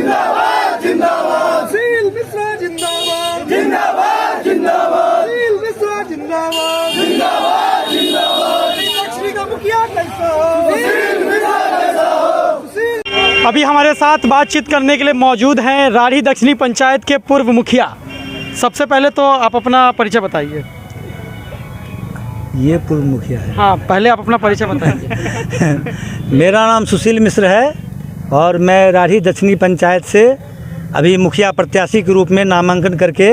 जिंदाबाद जिंदाबाद सुशील मिश्रा जिंदाबाद जिंदाबाद जिंदाबाद सुशील मिश्रा जिंदाबाद जिंदाबाद जिंदाबाद दक्षिणी का मुखिया कैसा हो सुशील मिश्रा कैसा हो। अभी हमारे साथ बातचीत करने के लिए मौजूद हैं राढ़ी दक्षिणी पंचायत के पूर्व मुखिया। सबसे पहले तो आप अपना परिचय बताइए। ये पूर्व मुखिया है। हाँ, पहले आप अपना परिचय बताइए। मेरा नाम सुशील मिश्र है और मैं राढ़ी दक्षिणी पंचायत से अभी मुखिया प्रत्याशी के रूप में नामांकन करके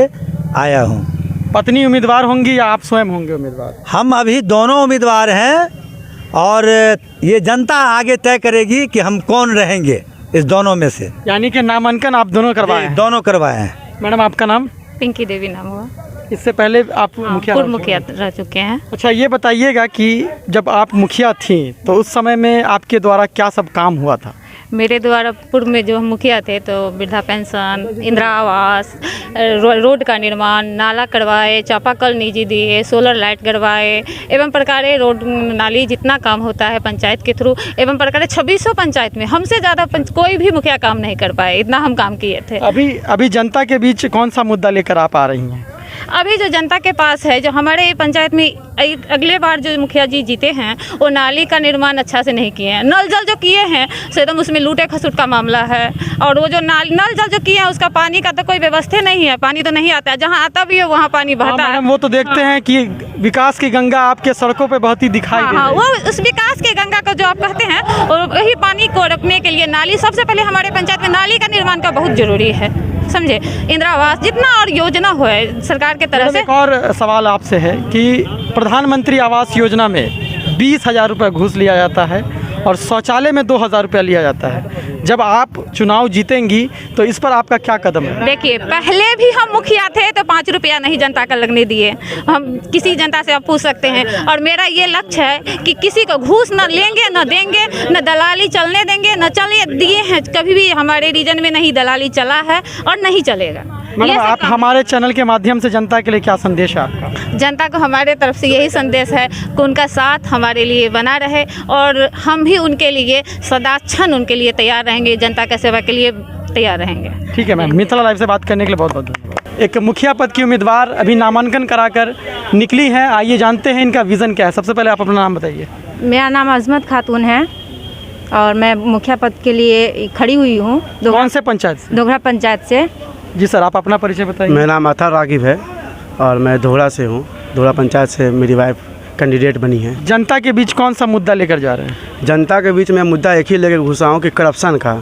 आया हूँ। पत्नी उम्मीदवार होंगी या आप स्वयं होंगे उम्मीदवार? हम अभी दोनों उम्मीदवार हैं और ये जनता आगे तय करेगी कि हम कौन रहेंगे इस दोनों में से। यानी कि नामांकन आप दोनों करवाए हैं? दोनों करवाए हैं। मैडम, आपका नाम? पिंकी देवी नाम हुआ। इससे पहले आप मुखिया पूर्व मुखिया रह चुके हैं। अच्छा, ये बताइएगा कि जब आप मुखिया थी तो उस समय में आपके द्वारा क्या सब काम हुआ था? मेरे द्वारा पूर्व में जो हम मुखिया थे तो वृद्धा पेंशन, इंदिरा आवास, रोड का निर्माण, नाला करवाए, चापाकल निजी दिए, सोलर लाइट करवाए, एवं प्रकार रोड नाली जितना काम होता है पंचायत के थ्रू एवं प्रकार 2600 पंचायत में हमसे ज़्यादा कोई भी मुखिया काम नहीं कर पाए, इतना हम काम किए थे। अभी जनता के बीच कौन सा मुद्दा लेकर आप आ रही हैं? अभी जो जनता के पास है, जो हमारे पंचायत में अगले बार जो मुखिया जी जीते हैं वो नाली का निर्माण अच्छा से नहीं किए हैं। नल जल जो किए हैं तो एकदम उसमें लूटे खसूट का मामला है। और वो जो नल जल जो किए हैं उसका पानी का तो कोई व्यवस्था नहीं है, पानी तो नहीं आता है, जहाँ आता भी है वहाँ पानी बहता है। वो तो देखते हैं कि विकास की गंगा आपके सड़कों पे बहती दिखाई दे रही है। वो उस विकास के गंगा को जो आप कहते हैं और वही पानी को रोकने के लिए नाली, सबसे पहले हमारे पंचायत में नाली का निर्माण का बहुत जरूरी है, समझे। इंदिरा आवास जितना और योजना हो है सरकार के तरफ से। एक और सवाल आपसे है कि प्रधानमंत्री आवास योजना में 20,000 रुपये घूस लिया जाता है और शौचालय में 2,000 रुपया लिया जाता है। जब आप चुनाव जीतेंगी तो इस पर आपका क्या कदम है? देखिए, पहले भी हम मुखिया थे तो 5 रुपया नहीं जनता का लगने दिए। हम किसी जनता से आप पूछ सकते हैं। और मेरा ये लक्ष्य है कि किसी को घूस न लेंगे, न देंगे, न दलाली चलने देंगे, न चलने दिए हैं। कभी भी हमारे रीजन में नहीं दलाली चला है और नहीं चलेगा। मैडम, आप हमारे चैनल के माध्यम से जनता के लिए क्या संदेश है आपका? जनता को हमारे तरफ से यही संदेश है कि उनका साथ हमारे लिए बना रहे और हम भी उनके लिए सदाक्षण उनके लिए तैयार रहेंगे, जनता की सेवा के लिए तैयार रहेंगे। ठीक है मैम, मिथिला लाइव से बात करने के लिए बहुत बहुत धन्यवाद। एक मुखिया पद की उम्मीदवार अभी नामांकन कराकर निकली हैं। आइए जानते हैं इनका विज़न क्या है। सबसे पहले आप अपना नाम बताइए। मेरा नाम अजमत खातून है और मैं मुखिया पद के लिए खड़ी हुई हूँ। कौन से पंचायत से? दोघड़ा पंचायत से। जी सर, आप अपना परिचय बताइए। मेरा नाम अता रागिब है और मैं दोहरा से हूँ। दोहरा पंचायत से मेरी वाइफ कैंडिडेट बनी है। जनता के बीच कौन सा मुद्दा लेकर जा रहे हैं? जनता के बीच में मुद्दा एक ही लेकर घुसा हूँ कि करप्शन का।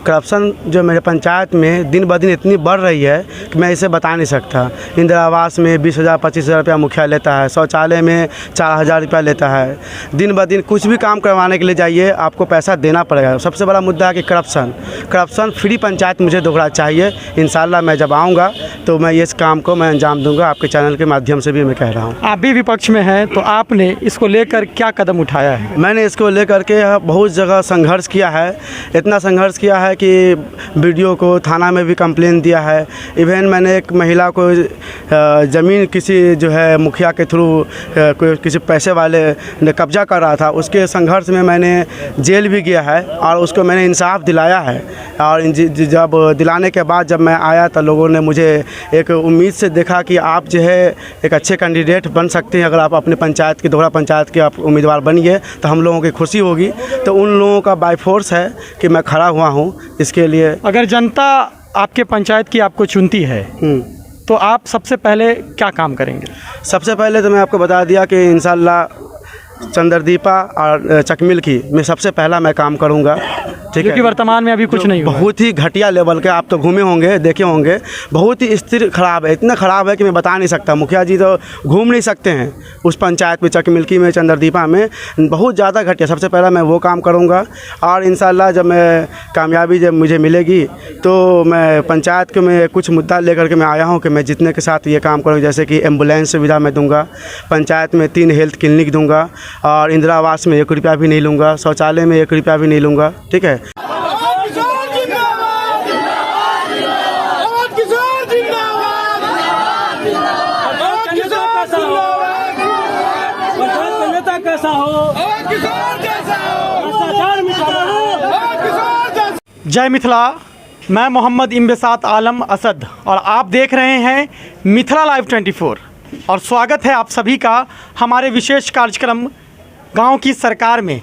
करप्शन जो मेरे पंचायत में दिन ब दिन इतनी बढ़ रही है कि मैं इसे बता नहीं सकता। इंदिरा आवास में 20,000 25,000 रुपया मुखिया लेता है, शौचालय में 4,000 रुपया लेता है। दिन ब दिन कुछ भी काम करवाने के लिए जाइए आपको पैसा देना पड़ेगा। सबसे बड़ा मुद्दा है कि करप्शन फ्री पंचायत मुझे दोहरा चाहिए। इंशाल्लाह मैं जब आऊँगा तो मैं इस काम को मैं अंजाम दूँगा। आपके चैनल के माध्यम से भी मैं कह रहा हूँ। आप भी विपक्ष में हैं तो आपने इसको लेकर क्या कदम उठाया है? मैंने इसको लेकर के बहुत जगह संघर्ष किया है। इतना संघर्ष किया है कि वीडियो को थाना में भी कंप्लेन दिया है। इवन मैंने एक महिला को ज़मीन किसी जो है मुखिया के थ्रू किसी पैसे वाले ने कब्जा कर रहा था, उसके संघर्ष में मैंने जेल भी गया है और उसको मैंने इंसाफ दिलाया है। और जब दिलाने के बाद जब मैं आया तो लोगों ने मुझे एक उम्मीद से देखा कि आप जो है एक अच्छे कैंडिडेट बन सकते हैं। अगर आप अपने पंचायत की दोहरा पंचायत के आप उम्मीदवार बनिए तो हम लोगों की खुशी होगी। तो उन लोगों का बाय फोर्स है कि मैं खड़ा हुआ हूँ इसके लिए। अगर जनता आपके पंचायत की आपको चुनती है तो आप सबसे पहले क्या काम करेंगे? सबसे पहले तो मैं आपको बता दिया कि इंशाल्लाह चंद्रदीपा और चकमिल की मैं सबसे पहला मैं काम करूंगा। ठीक है, क्योंकि वर्तमान में अभी कुछ नहीं हुआ। बहुत ही घटिया लेवल के, आप तो घूमे होंगे, देखे होंगे, बहुत ही स्थिति खराब है। इतना ख़राब है कि मैं बता नहीं सकता। मुखिया जी तो घूम नहीं सकते हैं उस पंचायत में, चकमिलकी में, चंद्रदीपा में, बहुत ज़्यादा घटिया। सबसे पहला मैं वो काम करूँगा और इंशाल्लाह जब मैं कामयाबी जब मुझे मिलेगी तो मैं पंचायत के में कुछ मुद्दा लेकर के मैं आया हूँ कि मैं जितने के साथ ये काम करूँगा। जैसे कि एम्बुलेंस सुविधा मैं दूँगा, पंचायत में 3 हेल्थ क्लिनिक दूँगा और इंदिरा आवास में 1 रुपया भी नहीं लूँगा, शौचालय में 1 रुपया भी नहीं लूँगा। ठीक है। कैसा हो, जय मिथिला। मैं मोहम्मद इम्बेसात आलम असद और आप देख रहे हैं मिथिला लाइव 24 और स्वागत है आप सभी का हमारे विशेष कार्यक्रम गांव की सरकार में।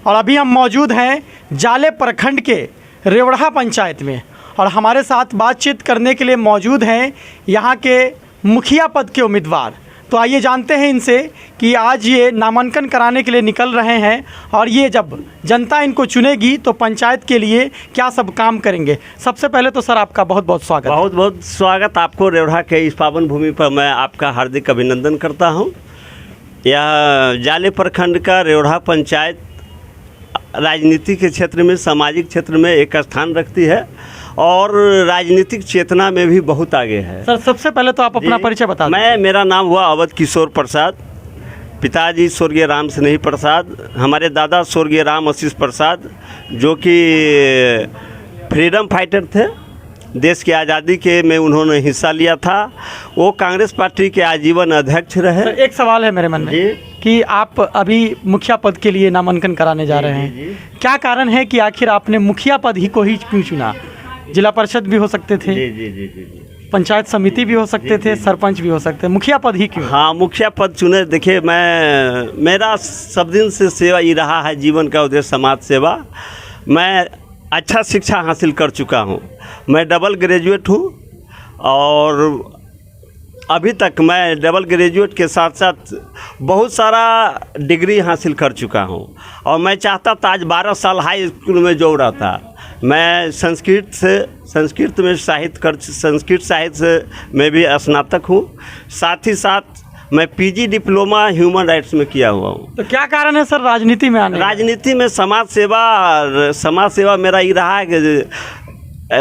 और अभी हम मौजूद हैं जाले प्रखंड के रेवढ़ा पंचायत में और हमारे साथ बातचीत करने के लिए मौजूद हैं यहाँ के मुखिया पद के उम्मीदवार। तो आइए जानते हैं इनसे कि आज ये नामांकन कराने के लिए निकल रहे हैं और ये जब जनता इनको चुनेगी तो पंचायत के लिए क्या सब काम करेंगे। सबसे पहले तो सर आपका बहुत बहुत स्वागत। बहुत बहुत स्वागत आपको रेवढ़ा के इस पावन भूमि पर मैं आपका हार्दिक अभिनंदन करता हूं। यह जाले प्रखंड का रेवढ़ा पंचायत राजनीति के क्षेत्र में, सामाजिक क्षेत्र में एक स्थान रखती है और राजनीतिक चेतना में भी बहुत आगे है। सर सबसे पहले तो आप अपना परिचय बता दें। मेरा नाम हुआ अवध किशोर प्रसाद, पिताजी स्वर्गीय राम स्नेही प्रसाद, हमारे दादा स्वर्गीय राम आशीष प्रसाद जो कि फ्रीडम फाइटर थे, देश की आज़ादी के में उन्होंने हिस्सा लिया था। वो कांग्रेस पार्टी के आजीवन अध्यक्ष रहे। सर एक सवाल है मेरे मन में कि आप अभी मुखिया पद के लिए नामांकन कराने जा रहे हैं, क्या कारण है कि आखिर आपने मुखिया पद ही को ही क्यों चुना? जिला परिषद भी हो सकते थे, पंचायत समिति भी हो सकते थे, सरपंच भी हो सकते, मुखिया पद ही क्यों? हाँ, मुखिया पद चुने। देखिए, मेरा सब दिन से सेवा ही रहा है, जीवन का उद्देश्य समाज सेवा। मैं अच्छा शिक्षा हासिल कर चुका हूँ, मैं डबल ग्रेजुएट हूँ और अभी तक मैं डबल ग्रेजुएट के साथ साथ बहुत सारा डिग्री हासिल कर चुका हूँ। और मैं चाहता था, आज 12 साल हाई स्कूल में जो रहा था, मैं संस्कृत साहित्य में भी स्नातक हूँ। साथ ही साथ मैं पीजी डिप्लोमा ह्यूमन राइट्स में किया हुआ हूँ। तो क्या कारण है सर राजनीति में आने? राजनीति में समाज सेवा मेरा ये रहा है कि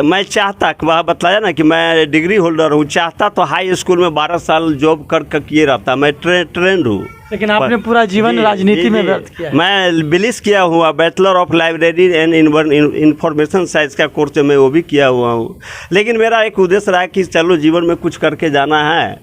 मैं चाहता, वह बताया ना कि मैं डिग्री होल्डर हूँ, चाहता तो हाई स्कूल में 12 साल जॉब कर किए रहता। मैं ट्रेंड हूँ, लेकिन आपने पूरा जीवन राजनीति में व्यर्थ किया है। मैं बिलिस किया हुआ, bachelor of library and information science का कोर्स मैं वो भी किया हुआ हूँ। लेकिन मेरा एक उद्देश्य रहा कि चलो जीवन में कुछ करके जाना है,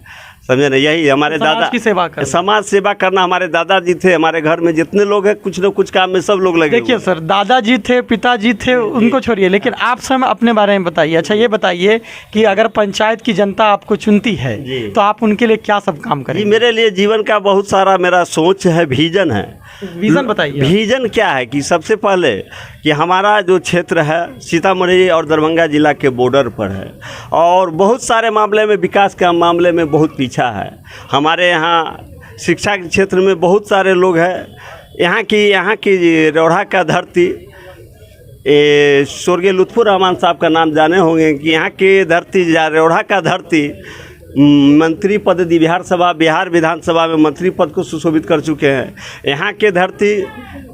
समझे ना। यही हमारे दादा की सेवा करना, समाज सेवा करना। हमारे दादाजी थे, हमारे घर में जितने लोग हैं कुछ न कुछ काम में सब लोग लगे। देखिए सर, दादाजी थे, पिताजी थे, उनको छोड़िए, लेकिन आप सब अपने बारे में बताइए। अच्छा ये बताइए कि अगर पंचायत की जनता आपको चुनती है तो आप उनके लिए क्या सब काम करेंगे? मेरे लिए जीवन का बहुत सारा मेरा सोच है, विजन है। विजन बताइए। विजन क्या है कि सबसे पहले कि हमारा जो क्षेत्र है सीतामढ़ी और दरभंगा जिला के बॉर्डर पर है और बहुत सारे मामले में, विकास के मामले में बहुत पीछा है। हमारे यहाँ शिक्षा के क्षेत्र में बहुत सारे लोग हैं। यहाँ की रेवढ़ा का धरती, स्वर्गीय लुत्फुर रहमान साहब का नाम जाने होंगे कि यहाँ की धरती, रेवढ़ा का धरती मंत्री पद बिहार विधानसभा में मंत्री पद को सुशोभित कर चुके हैं। यहाँ के धरती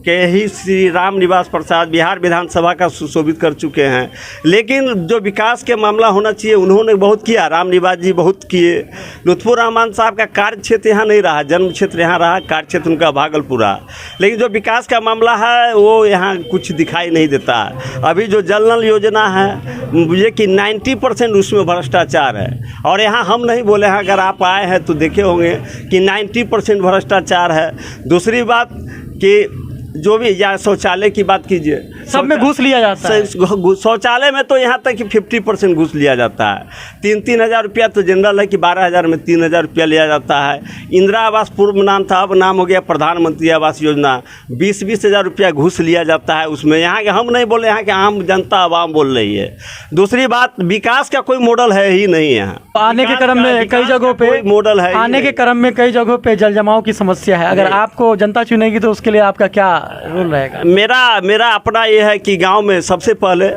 के ही श्री राम निवास प्रसाद बिहार विधानसभा का सुशोभित कर चुके हैं। लेकिन जो विकास के मामला होना चाहिए उन्होंने बहुत किया, राम निवास जी बहुत किए। लुत्फुर रहमान साहब का कार्य क्षेत्र यहाँ नहीं रहा, जन्म क्षेत्र यहाँ रहा, कार्य क्षेत्र उनका भागलपुरा। लेकिन जो विकास का मामला है वो यहाँ कुछ दिखाई नहीं देता। अभी जो जल नल योजना है, मुझे कि 90% उसमें भ्रष्टाचार है। और यहाँ हम नहीं बोले हैं, अगर आप आए हैं तो देखे होंगे कि 90% भ्रष्टाचार है। दूसरी बात कि जो भी, या शौचालय की बात कीजिए, सब में घूस लिया जाता है। शौचालय में तो यहाँ तक कि 50% घूस लिया जाता है। 3-3 हज़ार रुपया तो जनरल है कि 12,000 में 3,000 रुपया लिया जाता है। इंदिरा आवास पूर्व नाम था, अब नाम हो गया प्रधानमंत्री आवास योजना। 20-20 हज़ार रुपया घूस लिया जाता है उसमें। यहाँ के हम नहीं बोले, यहाँ के आम जनता आवाम बोल रही है। दूसरी बात, विकास का कोई मॉडल है ही नहीं यहाँ। आने के क्रम में कई जगहों पे मॉडल है, आने के क्रम में कई जगहों पे जल जमाव की समस्या है। अगर आपको जनता चुनेगी तो उसके लिए आपका क्या रोल रहेगा? मेरा अपना ये है कि गांव में सबसे पहले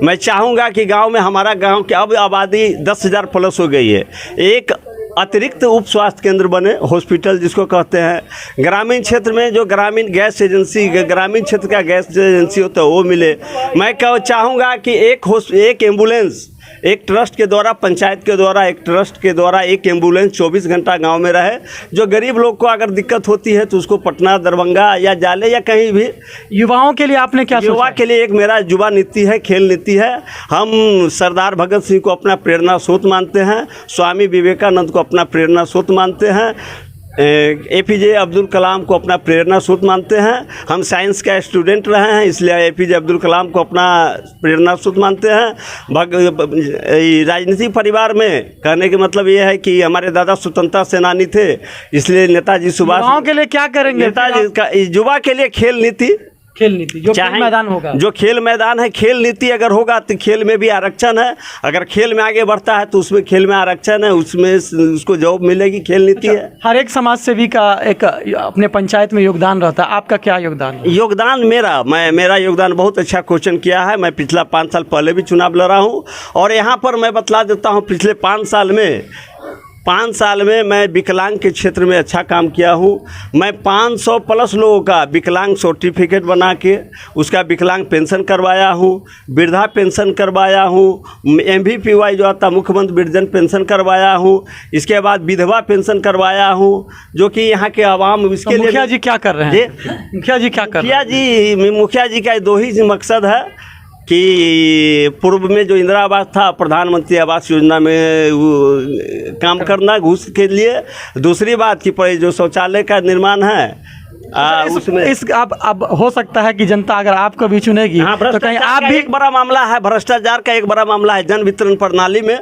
मैं चाहूँगा कि गांव में, हमारा गांव की अब आबादी 10,000 प्लस हो गई है, एक अतिरिक्त उप स्वास्थ्य केंद्र बने, हॉस्पिटल जिसको कहते हैं। ग्रामीण क्षेत्र में जो ग्रामीण गैस एजेंसी, ग्रामीण क्षेत्र का गैस एजेंसी होता है वो मिले। मैं चाहूँगा कि एक एम्बुलेंस, एक ट्रस्ट के द्वारा, पंचायत के द्वारा, एक ट्रस्ट के द्वारा एक एम्बुलेंस 24 घंटा गांव में रहे। जो गरीब लोग को अगर दिक्कत होती है तो उसको पटना, दरभंगा या जाले या कहीं भी। युवाओं के लिए आपने क्या सोचा? युवा के लिए एक मेरा युवा नीति है, खेल नीति है। हम सरदार भगत सिंह को अपना प्रेरणा स्रोत मानते हैं, स्वामी विवेकानंद को अपना प्रेरणा स्रोत मानते हैं। APJ अब्दुल कलाम को अपना प्रेरणा स्रोत मानते हैं। हम साइंस का स्टूडेंट रहे हैं, इसलिए APJ अब्दुल कलाम को अपना प्रेरणा स्रोत मानते हैं। राजनीतिक परिवार में कहने के मतलब ये है कि हमारे दादा स्वतंत्रता सेनानी थे, इसलिए नेताजी सुभाष युवाओं के लिए क्या करेंगे? नेताजी का युवा के लिए खेल नीति, खेल नीति जो खेल मैदान होगा, जो खेल मैदान है, खेल नीति अगर होगा तो खेल में भी आरक्षण है। अगर खेल में आगे बढ़ता है तो उसमें खेल में आरक्षण है, उसमें उसको जॉब मिलेगी, खेल नीति है। हर एक समाज सेवी का एक अपने पंचायत में योगदान रहता है, आपका क्या योगदान है? योगदान मेरा योगदान बहुत अच्छा क्वेश्चन किया है। मैं पिछला 5 साल पहले भी चुनाव लड़ा हूँ और यहाँ पर मैं बतला देता हूँ, पिछले 5 साल में मैं विकलांग के क्षेत्र में अच्छा काम किया हूँ। मैं 500 प्लस लोगों का विकलांग सर्टिफिकेट बना के उसका विकलांग पेंशन करवाया हूँ, वृद्धा पेंशन करवाया हूँ, MVPY जो आता मुख्यमंत्री वृद्धजन पेंशन करवाया हूँ, इसके बाद विधवा पेंशन करवाया हूँ, जो कि यहाँ के आवाम इसके लिए। मुखिया जी क्या कर रहे हैं? मुखिया जी क्या कर रहे हैं? मुखिया जी का 2 ही मकसद है कि पूर्व में जो इंदिरा आवास था, प्रधानमंत्री आवास योजना में काम करना घूस के लिए। दूसरी बात कि जो शौचालय का निर्माण है उसमें अब हो सकता है कि जनता अगर आपको भी चुनेगी तो कहीं आप भी। एक बड़ा मामला है भ्रष्टाचार का, एक बड़ा मामला है जन वितरण प्रणाली में,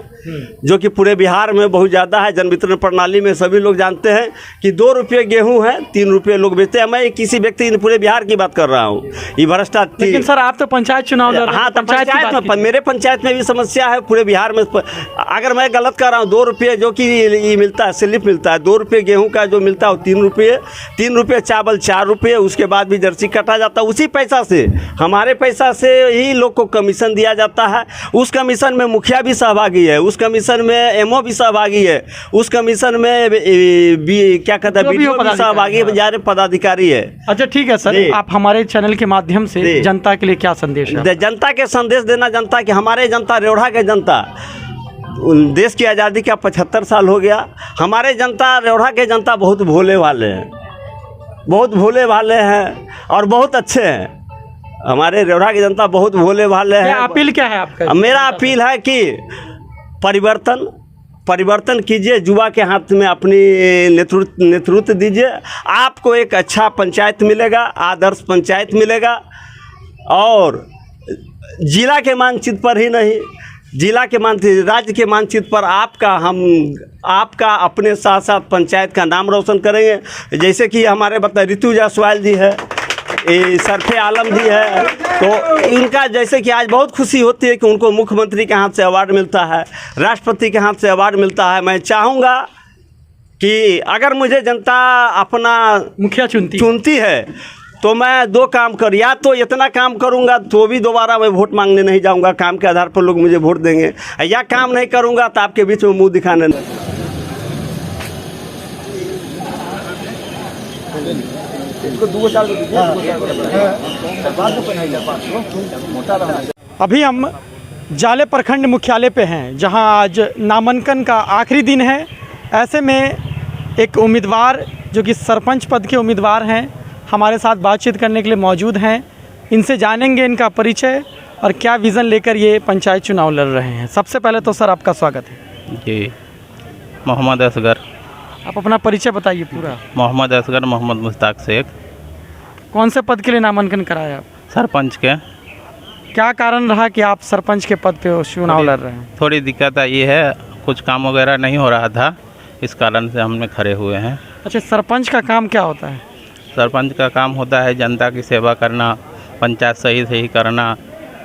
जो कि पूरे बिहार में बहुत ज़्यादा है। जन वितरण प्रणाली में सभी लोग जानते हैं कि 2 रुपये गेहूँ है, 3 रुपये लोग बेचते हैं। मैं किसी व्यक्ति पूरे बिहार की बात कर रहा हूँ। ये भ्रष्टाचार। लेकिन सर आप तो पंचायत चुनाव लड़ रहे हैं। हाँ, तो पंचायत में मेरे पंचायत में भी समस्या है, पूरे बिहार में। अगर मैं गलत कर रहा हूँ, 2 रुपये जो कि ये मिलता है, स्लिप मिलता है, 2 रुपये गेहूँ का जो मिलता है 3 रुपये, 3 रुपये चावल 4 रुपये, उसके बाद भी जर्सी काटा जाता है। उसी पैसा से, हमारे पैसा से ही लोग को कमीशन दिया जाता है। उस कमीशन में मुखिया भी सहभागी है, उस कमीशन में MO भी सहभागी है, उस कमीशन में क्या कहते हैं BDO भी सहभागी है, पदाधिकारी है। अच्छा ठीक है सर, आप हमारे चैनल के माध्यम से जनता के लिए क्या संदेश है? जनता के संदेश देना, जनता के, हमारे जनता, रेवढ़ा के जनता, देश की आज़ादी का 75 साल हो गया। हमारे जनता, रेवढ़ा के जनता बहुत भोले वाले हैं, बहुत भोले भाले हैं और बहुत अच्छे हैं। हमारे रेवढ़ा की जनता बहुत भोले भाले हैं। अपील क्या है आपका? मेरा अपील है कि परिवर्तन कीजिए, युवा के हाथ में अपनी नेतृत्व दीजिए। आपको एक अच्छा पंचायत मिलेगा, आदर्श पंचायत मिलेगा, और जिला के मानचित्र पर ही नहीं, जिला के मानचित्र, राज्य के मानचित्र पर आपका अपने साथ साथ पंचायत का नाम रोशन करेंगे। जैसे कि हमारे ऋतु जायसवाल जी है, सरफे आलम जी है, तो इनका जैसे कि आज बहुत खुशी होती है कि उनको मुख्यमंत्री के हाथ से अवार्ड मिलता है, राष्ट्रपति के हाथ से अवार्ड मिलता है। मैं चाहूँगा कि अगर मुझे जनता अपना मुखिया चुनती है तो मैं 2 काम कर, या तो इतना काम करूंगा तो भी दोबारा मैं वोट मांगने नहीं जाऊंगा, काम के आधार पर लोग मुझे वोट देंगे, या काम नहीं करूंगा तो आपके बीच में मुंह दिखाने नहीं। अभी हम जाले प्रखंड मुख्यालय पे हैं, जहां आज नामांकन का आखिरी दिन है। ऐसे में एक उम्मीदवार जो कि सरपंच पद के उम्मीदवार हैं, हमारे साथ बातचीत करने के लिए मौजूद हैं। इनसे जानेंगे इनका परिचय और क्या विज़न लेकर ये पंचायत चुनाव लड़ रहे हैं। सबसे पहले तो सर आपका स्वागत है। जी, मोहम्मद असगर। आप अपना परिचय बताइए पूरा। मोहम्मद असगर, मोहम्मद मुश्ताक शेख। कौन से पद के लिए नामांकन कराया आप? सरपंच के। क्या कारण रहा कि आप सरपंच के पद पे चुनाव लड़ रहे हैं? थोड़ी दिक्कत ये है, कुछ काम वगैरह नहीं हो रहा था, इस कारण से हमने खड़े हुए हैं। अच्छा, सरपंच का काम क्या होता है? सरपंच का काम होता है जनता की सेवा करना, पंचायत सही करना,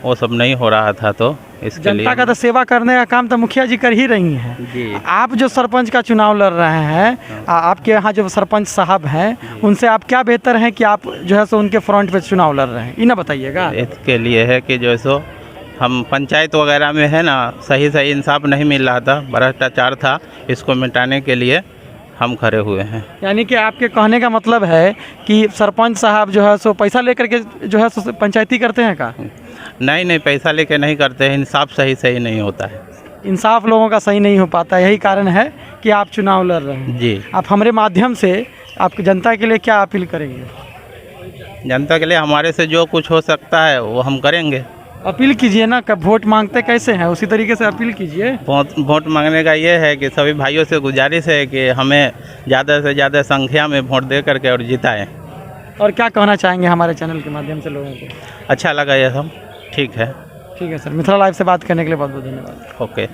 वो सब नहीं हो रहा था, तो इसके लिए। जनता का तो सेवा करने का काम तो मुखिया जी कर ही रही हैं जी। आप जो सरपंच का चुनाव लड़ रहे हैं, आपके यहाँ जो सरपंच साहब हैं, उनसे आप क्या बेहतर हैं कि आप जो है सो उनके फ्रंट पे चुनाव लड़ रहे हैं? ये ना बताइएगा। इसके लिए है कि जो सो हम पंचायत वगैरह में है ना, सही इंसाफ नहीं मिल रहा था, भ्रष्टाचार था, इसको मिटाने के लिए हम खड़े हुए हैं। यानी कि आपके कहने का मतलब है कि सरपंच साहब जो है सो पैसा लेकर के जो है सो पंचायती करते हैं का? नहीं, पैसा लेके नहीं करते हैं, इंसाफ सही नहीं होता है, इंसाफ लोगों का सही नहीं हो पाता, यही कारण है कि आप चुनाव लड़ रहे हैं। जी। आप हमारे माध्यम से आप जनता के लिए क्या अपील करेंगे? जनता के लिए हमारे से जो कुछ हो सकता है वो हम करेंगे। अपील कीजिए ना, कब वोट मांगते कैसे हैं उसी तरीके से अपील कीजिए। वोट मांगने का ये है कि सभी भाइयों से गुजारिश है कि हमें ज़्यादा से ज़्यादा संख्या में वोट दे करके और जिताएं। और क्या कहना चाहेंगे हमारे चैनल के माध्यम से लोगों को? अच्छा लगा ये सब, ठीक है। ठीक है सर, मिथिला लाइव से बात करने के लिए बहुत बहुत धन्यवाद। ओके।